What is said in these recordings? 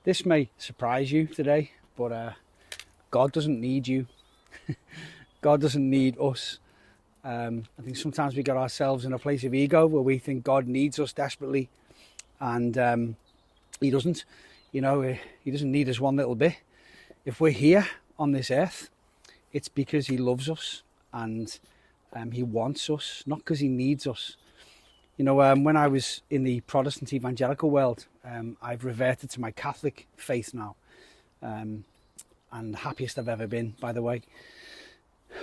This may surprise you today, but God doesn't need you. God doesn't need us. I think sometimes we get ourselves in a place of ego where we think God needs us desperately, and he doesn't. He doesn't need us one little bit. If we're here on this earth, it's because he loves us and he wants us, not because he needs us. When I was in the Protestant evangelical world, I've reverted to my Catholic faith now, and the happiest I've ever been, by the way.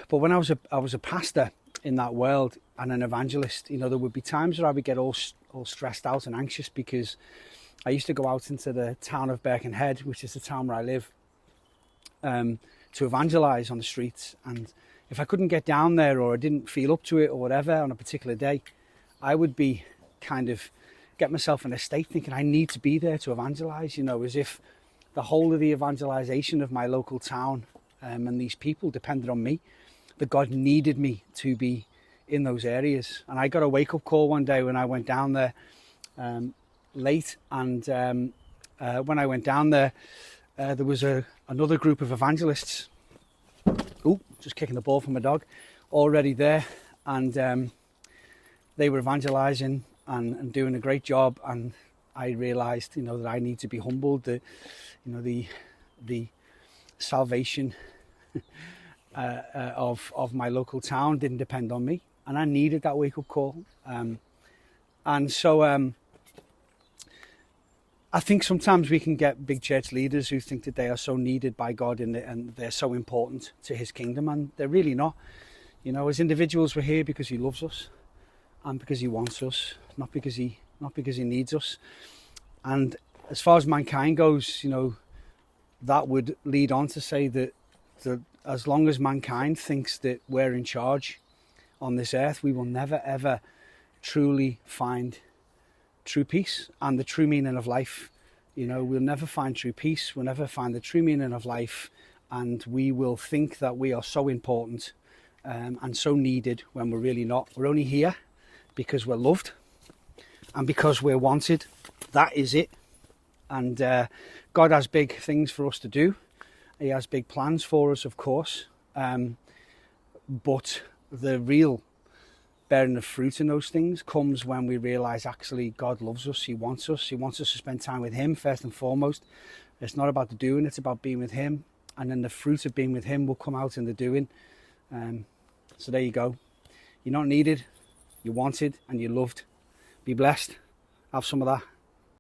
But when I was a pastor in that world and an evangelist, there would be times where I would get all stressed out and anxious because I used to go out into the town of Birkenhead, which is the town where I live, to evangelize on the streets. And if I couldn't get down there, or I didn't feel up to it or whatever on a particular day, I would be get myself in a state thinking I need to be there to evangelize, as if the whole of the evangelization of my local town and these people depended on me, that God needed me to be in those areas. And I got a wake-up call one day when I went down there late, and when I went down there, there was another group of evangelists, just kicking the ball from my dog, already there, and they were evangelizing and doing a great job. And I realized, that I need to be humbled. That, the salvation of my local town didn't depend on me, and I needed that wake-up call. And so I think sometimes we can get big church leaders who think that they are so needed by God and they're so important to his kingdom, and they're really not. As individuals, we're here because he loves us and because he wants us, not because he needs us. And as far as mankind goes, that would lead on to say that as long as mankind thinks that we're in charge on this earth, we will never ever truly find true peace and the true meaning of life. We'll never find true peace, we'll never find the true meaning of life, and we will think that we are so important and so needed when we're really not. We're only here because we're loved and because we're wanted. That is it. And God has big things for us to do. He has big plans for us, of course, but the real bearing of fruit in those things comes when we realise actually God loves us, he wants us to spend time with him first and foremost. It's not about the doing, it's about being with him, and then the fruit of being with him will come out in the doing. So there you go. You're not needed, you're wanted, and you're loved. Be blessed. Have some of that.